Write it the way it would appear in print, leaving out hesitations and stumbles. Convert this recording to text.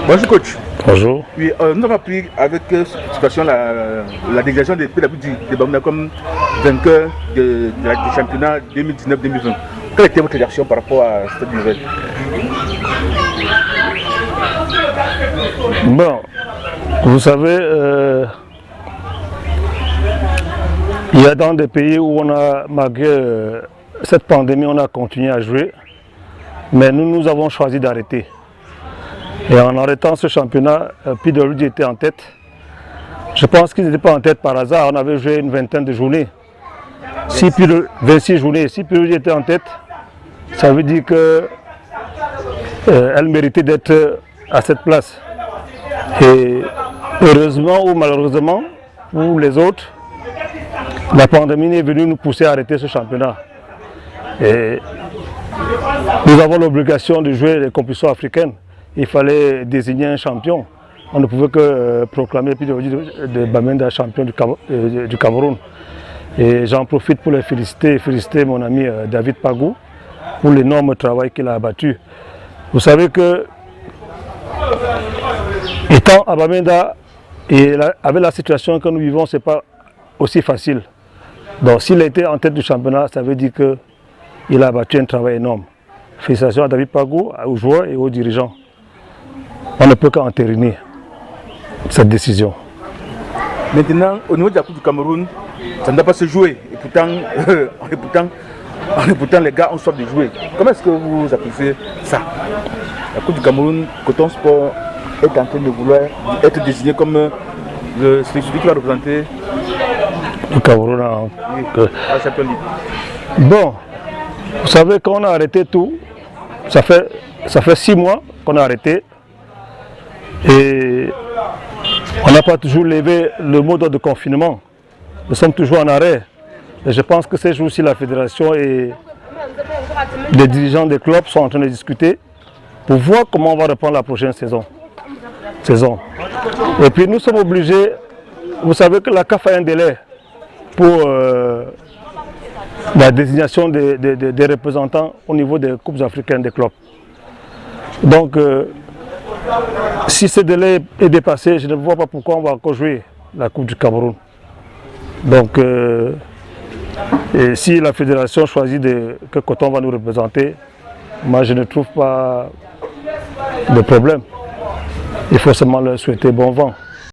Bonjour coach. Bonjour. Oui, nous avons appris avec cette situation la délégation des PWD de Bamenda comme vainqueur du championnat 2019-2020. Quelle était votre réaction par rapport à cette nouvelle? Bon, vous savez, il y a dans des pays où on a, malgré cette pandémie, on a continué à jouer, mais nous avons choisi d'arrêter. Et en arrêtant ce championnat, PWD était en tête. Je pense qu'ils n'étaient pas en tête par hasard, on avait joué une vingtaine de journées. 26 journées, si PWD était en tête, ça veut dire qu'elle méritait d'être à cette place. Et heureusement ou malheureusement, pour les autres, la pandémie est venue nous pousser à arrêter ce championnat. Et nous avons l'obligation de jouer les compétitions africaines. Il fallait désigner un champion. On ne pouvait que proclamer de Bamenda champion du Cameroun. Et j'en profite pour les féliciter mon ami David Pagou pour l'énorme travail qu'il a abattu. Vous savez que, étant à Bamenda et avec la situation que nous vivons, ce n'est pas aussi facile. Donc s'il était en tête du championnat, ça veut dire qu'il a abattu un travail énorme. Félicitations à David Pagou, aux joueurs et aux dirigeants. On ne peut qu'entériner cette décision. Maintenant, au niveau de la Coupe du Cameroun, ça ne doit pas se jouer. Et pourtant, les gars ont soif de jouer. Comment est-ce que vous appréciez ça? La Coupe du Cameroun, Coton Sport est en train de vouloir être désigné comme celui qui va représenter le Cameroun à la Champions League. Bon, vous savez, quand on a arrêté tout, ça fait 6 mois qu'on a arrêté. Et on n'a pas toujours levé le mot d'ordre de confinement. Nous sommes toujours en arrêt. Et je pense que ces jours-ci, la fédération et les dirigeants des clubs sont en train de discuter pour voir comment on va reprendre la prochaine saison. Et puis nous sommes obligés, vous savez que la CAF a un délai pour la désignation des représentants au niveau des coupes africaines des clubs. Donc, si ce délai est dépassé, je ne vois pas pourquoi on va encore jouer la Coupe du Cameroun. Donc, et si la fédération choisit que Coton va nous représenter, moi je ne trouve pas de problème. Il faut seulement leur souhaiter bon vent.